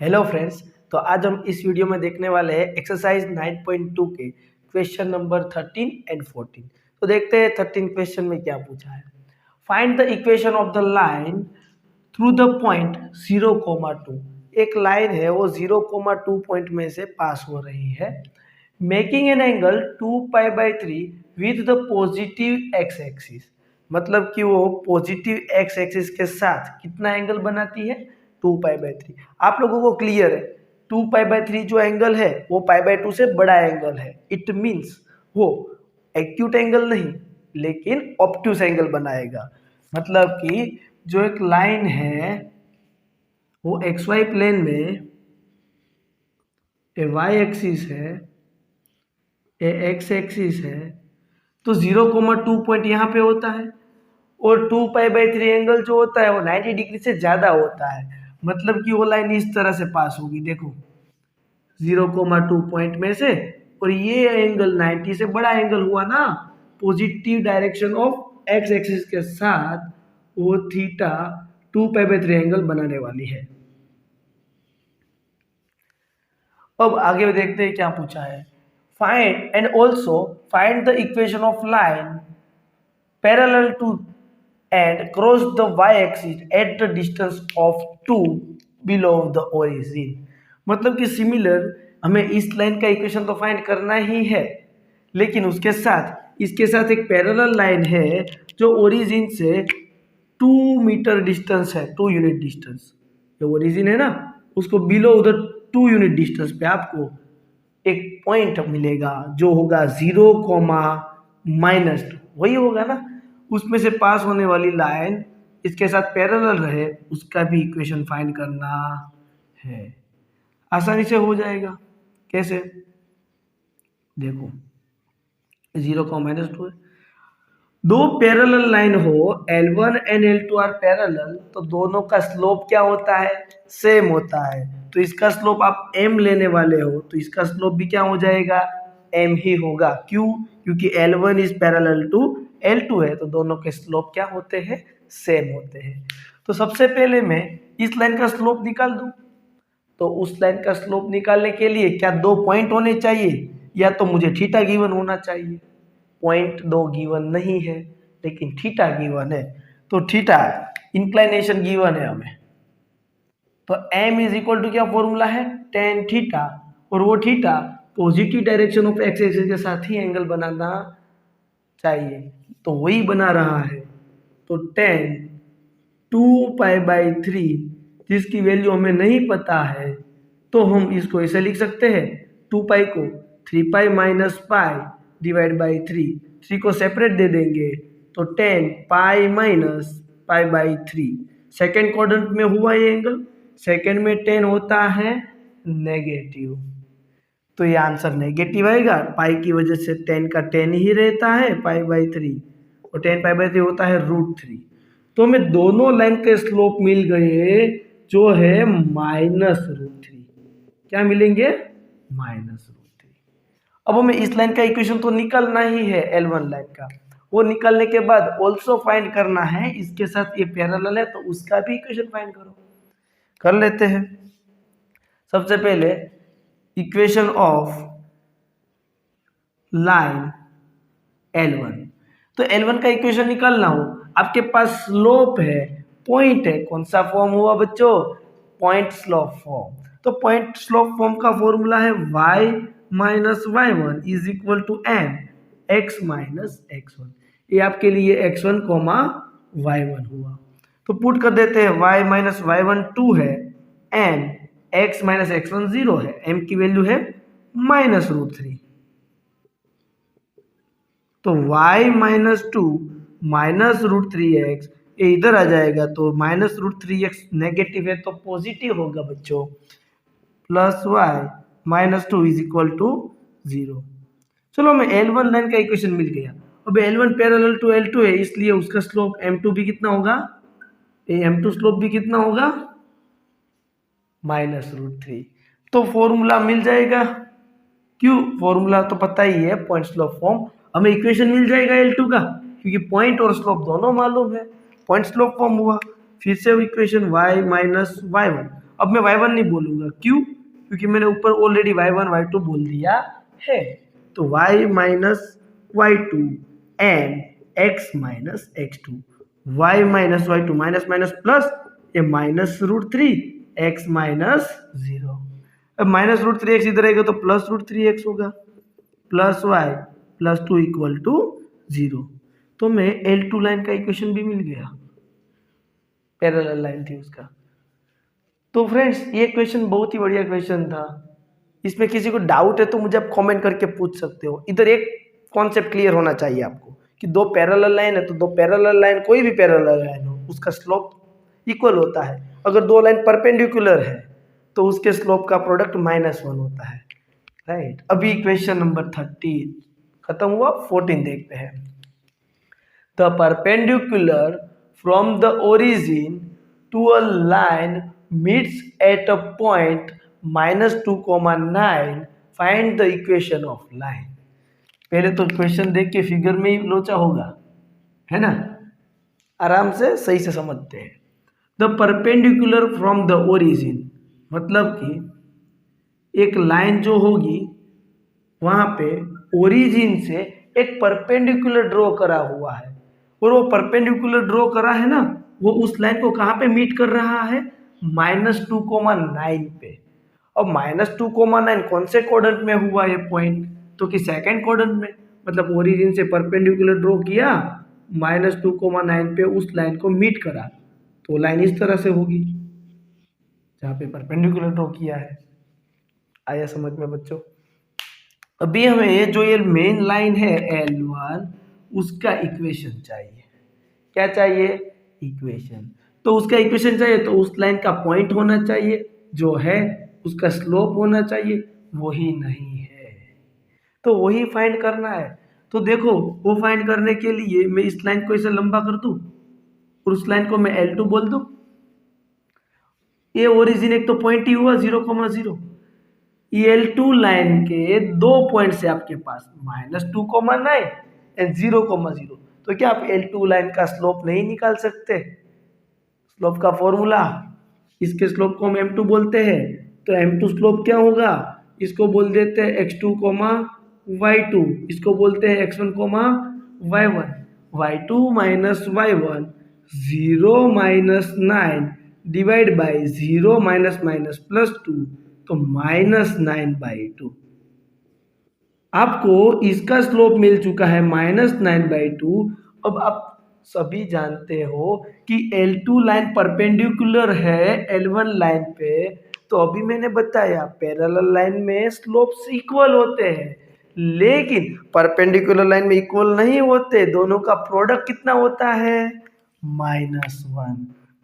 Hello friends. तो आज हम इस वीडियो में देखने वाले हैं एक्सरसाइज 9.2 के क्वेश्चन नंबर 13 एंड 14। तो देखते हैं 13 क्वेश्चन में क्या पूछा है। Find the equation of the line through the point 0,2। एक लाइन है वो 0,2 पॉइंट में से पास हो रही है, making an angle 2π/3 with the positive x axis. मतलब कि वो पॉजिटिव एक्स एक्सिस के साथ कितना एंगल बनाती है, 2π/3। आप लोगों को क्लियर है 2π/3 जो एंगल है वो π/2 से बड़ा एंगल है। इट मीन्स वो एक्यूट एंगल नहीं लेकिन ऑब्ट्यूस एंगल बनाएगा। मतलब कि जो एक लाइन है वो एक्स वाई प्लेन में ए वाई एक्सिस है, ए एक्स एक्सिस है, तो 0,2 पॉइंट यहाँ पे होता है और 2π/3 एंगल जो होता है वो 90 डिग्री से ज़्यादा होता है। मतलब कि वो लाइन इस तरह से पास होगी, देखो 0,2 पॉइंट में से, और ये एंगल 90 से बड़ा एंगल हुआ ना, positive direction of x axis के साथ वो थीटा 2π/3 एंगल बनाने वाली है। अब आगे देखते हैं क्या पूछा है। Find and also find the equation of line parallel to and cross the y-axis at the distance of 2 below the origin। मतलब कि सिमिलर हमें इस लाइन का इक्वेशन तो फाइंड करना ही है, लेकिन उसके साथ इसके साथ एक पैरेलल लाइन है जो ओरिजिन से 2 मीटर डिस्टेंस है, 2 यूनिट डिस्टेंस। जो ओरिजिन है ना उसको बिलो उधर 2 यूनिट डिस्टेंस पे आपको एक पॉइंट मिलेगा जो होगा 0,-2 वही होगा ना, उसमें से पास होने वाली लाइन इसके साथ पैरेलल रहे, उसका भी इक्वेशन फाइंड करना है। आसानी से हो जाएगा। कैसे, देखो 0,-2 है, दो पैरेलल लाइन हो L1 and L2 are parallel, तो दोनों का स्लोप क्या होता है, सेम होता है। तो इसका स्लोप आप m लेने वाले हो तो इसका स्लोप भी क्या हो जाएगा, m ही होगा। क्यों, क्योंकि L1 is parallel to L2 है, तो दोनों के स्लोप क्या होते हैं, सेम होते हैं। तो सबसे पहले मैं इस लाइन का स्लोप निकाल दूं, तो उस लाइन का स्लोप निकालने के लिए क्या दो पॉइंट होने चाहिए, या तो मुझे थीटा गिवन होना चाहिए। पॉइंट दो गिवन नहीं है लेकिन थीटा गिवन है, तो थीटा इंक्लाइनेशन गिवन है हमें। तो m इज इक्वल टू क्या फॉर्मूला है, tan थीटा, और वो theta positive direction of x axis के साथ ही एंगल बनाना चाहिए, तो वही बना रहा है। तो tan 2π/3 जिसकी वैल्यू हमें नहीं पता है, तो हम इसको ऐसे लिख सकते हैं, 2π को 3π - π डिवाइड बाई 3 को सेपरेट दे देंगे तो 10 π - π/3। सेकेंड क्वाड्रेंट में हुआ ये एंगल, सेकेंड में 10 होता है नेगेटिव, तो ये आंसर नेगेटिव आएगा। पाई की वजह से 10 का 10 ही रहता है π/3, और 10 π/3 होता है √3। तो हमें दोनों लाइन के स्लोप मिल गए जो है -√3। क्या मिलेंगे, -√3। अब हमें इस लाइन का इक्वेशन तो निकालना ही है, L1 लाइन का। वो निकालने के बाद ऑल्सो फाइंड करना है, इसके साथ ये पैरेलल है तो उसका भी इक्वेशन फाइंड करो। कर लेते हैं। सबसे पहले इक्वेशन ऑफ लाइन L1, तो L1 का इक्वेशन निकालना हो, आपके पास स्लोप है, पॉइंट है, कौन सा फॉर्म हुआ बच्चों, पॉइंट स्लोप फॉर्म। तो पॉइंट स्लोप फॉर्म का फॉर्मूला है y - y1 is equal to m x - x1। ये आपके लिए x1, y1 हुआ, तो पुट कर देते हैं। y - y1 2 है, n x - x1 0 है, m की वैल्यू है -√3। तो y - 2 -√3x ये इधर आ जाएगा, तो -√3x नेगेटिव है तो पॉजिटिव होगा बच्चों, plus y - 2 is equal to 0। चलो हमें L1 लाइन का इक्वेशन मिल गया। अब L1 पैरेलल टू L2 है, इसलिए उसका स्लोप m2 भी कितना होगा, m2 स्लोप भी कितना होगा, -√3। तो फॉर्मूला मिल जाएगा। क्यों, फॉर्मूला तो पता ही है, पॉइंट स्लोप फॉर्म। हमें इक्वेशन मिल जाएगा L2 का, क्योंकि पॉइंट और स्लोप दोनों मालूम है। पॉइंट स्लोप फॉर्म हुआ, फिर से इक्वेशन y - y1। अब मैं y1 नहीं बोलूँगा, क्यों? क्योंकि मैंने ऊपर ऑलरेडी y1 y2 बोल दिया है। तो y minus y2 and x minus x2, y minus y2 minus minus plus, ये -√3 x माइनस 0। अब -√3x इधर आएगा तो +√3x होगा, plus y plus 2 equal to 0। तो मैं L2 लाइन का इक्वेशन भी मिल गया, पैरेलल लाइन थी उसका। तो फ्रेंड्स ये क्वेश्चन बहुत ही बढ़िया क्वेश्चन था। इसमें किसी को डाउट है तो मुझे आप कमेंट करके पूछ सकते हो। इधर एक कॉन्सेप्ट क्लियर होना चाहिए आपको कि दो पैरेलल लाइन है तो दो पैरेलल लाइन, कोई भी पैरेलल लाइन हो, उसका स्लोप इक्वल होता है। अगर दो लाइन परपेंडिकुलर है तो उसके स्लोप का प्रोडक्ट -1 होता है, राइट। अभी क्वेश्चन नंबर 13 खत्म हुआ, 14 देखते हैं। The perpendicular from the origin to a line meets at a point -2,9, find the equation of line. पहले तो क्वेश्चन देख के फिगर में ही लोचा होगा, है ना, आराम से सही से समझते हैं। The perpendicular from the origin मतलब कि एक लाइन जो होगी वहां पे ओरिजिन से एक परपेंडिकुलर ड्रॉ करा हुआ है, और वो परपेंडिकुलर ड्रॉ करा है ना, वो उस लाइन को कहाँ पे मीट कर रहा है, -2,9 पे। अब -2,9 कौन से क्वाड्रेंट में हुआ ये पॉइंट, तो कि सेकंड क्वाड्रेंट में। मतलब ओरिजिन से परपेंडिकुलर ड्रॉ किया, -2,9 पे उस लाइन को मीट करा, तो लाइन इस तरह से होगी जहाँ पे परपेंडिकुलर ड्रॉ किया है। आया समझ में बच्चों? अभी हमें जो ये मेन लाइन है L1, उसका इक्वेशन चाहिए। क्या चाहिए? इक्वेशन। तो उसका इक्वेशन चाहिए तो उस लाइन का पॉइंट होना चाहिए, जो है उसका स्लोप होना चाहिए, वही नहीं है, तो वही फाइंड करना है। तो देखो, वो फाइंड करने के लिए मैं इस लाइन को इसे लंबा कर दूं और उस लाइन को मैं L2 बोल दूं। ये ओरिजिन एक तो पॉइंट ही हुआ 0,0। L2 लाइन के दो पॉइंट्स है आपके पास, -2,9 एंड 0,0। तो क्या आप L2 लाइन का स्लोप नहीं निकाल सकते? स्लोप का फॉर्मूला, इसके स्लोप को हम m2 बोलते हैं, तो m2 स्लोप क्या होगा, इसको बोल देते हैं x2, y2, इसको बोलते हैं x1, y1। y2 minus y1 0 minus 9 divide by 0 minus minus plus 2, तो -9/2। आपको इसका स्लोप मिल चुका है -9/2। अब आप सभी जानते हो कि L2 लाइन परपेंडिकुलर है L1 लाइन पे, तो अभी मैंने बताया पैरेलल लाइन में स्लोप्स इक्वल होते हैं, लेकिन परपेंडिकुलर लाइन में इक्वल नहीं होते, दोनों का प्रोडक्ट कितना होता है, -1।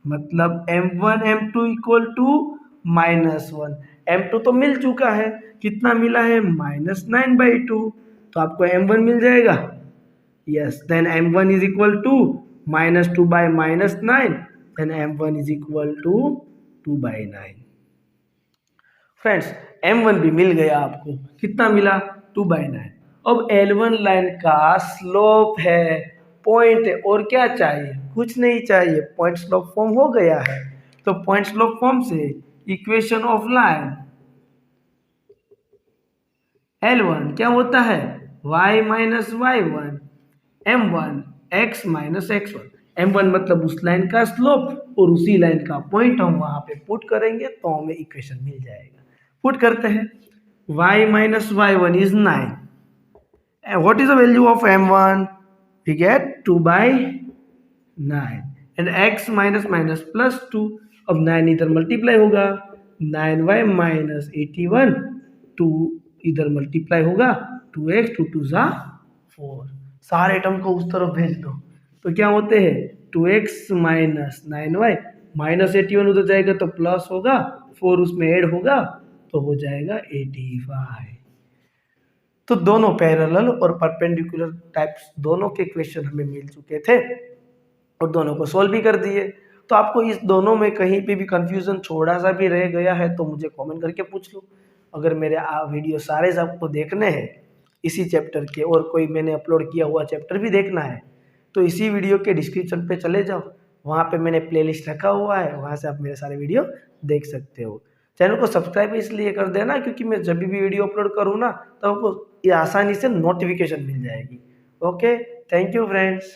मतलब m1 m2 equal to -1। m2 तो मिल चुका है, कितना मिला है, -9/2, तो आपको m1 मिल जाएगा। Yes, then m1 is equal to -2 by -9, then m1 is equal to 2/9। Friends, m1 भी मिल गया आपको, कितना मिला, 2/9। अब L1 लाइन का स्लोप है, पॉइंट है, और क्या चाहिए, कुछ नहीं चाहिए, पॉइंट स्लोप फॉर्म हो गया है। तो पॉइंट स्लोप फॉर्म से इक्वेशन ऑफ लाइन L1 क्या होता है, y minus y1 m1 x minus x1। m1 मतलब उस लाइन का स्लोप और उसी लाइन का पॉइंट हम वहां पे पुट करेंगे तो हमें इक्वेशन मिल जाएगा। पुट करते हैं, y minus y1 is 9, and what is the value of m1, we get 2/9, and x minus minus plus 2। अब 9 इधर मल्टीप्लाई होगा, 9y माइनस 81, 2 इधर मल्टीप्लाई होगा, 2x 2 2 जा 4। सारे टर्म को उस तरफ भेज दो, तो क्या होते हैं, 2x माइनस 9y माइनस 81 उधर जाएगा तो प्लस होगा, 4 उसमें ऐड होगा तो हो जाएगा 85। तो दोनों पैरेलल और परपेंडिकुलर टाइप्स दोनों के क्वेश्चन हमें मिल चुके थे और दोनों को सॉल्व भी कर दिए। तो आपको इस दोनों में कहीं पे भी कंफ्यूजन थोड़ा सा भी रह गया है तो मुझे कमेंट करके पूछ लो। अगर मेरे वीडियो सारे आपको देखने हैं इसी चैप्टर के, और कोई मैंने अपलोड किया हुआ चैप्टर भी देखना है, तो इसी वीडियो के डिस्क्रिप्शन पे चले जाओ, वहाँ पे मैंने प्लेलिस्ट रखा हुआ है, वहाँ से आप मेरे सारे वीडियो देख सकते हो। चैनल को सब्सक्राइब इसलिए कर देना क्योंकि मैं जब भी वीडियो अपलोड करूँ ना तो आपको ये आसानी से नोटिफिकेशन मिल जाएगी। Okay, thank you friends.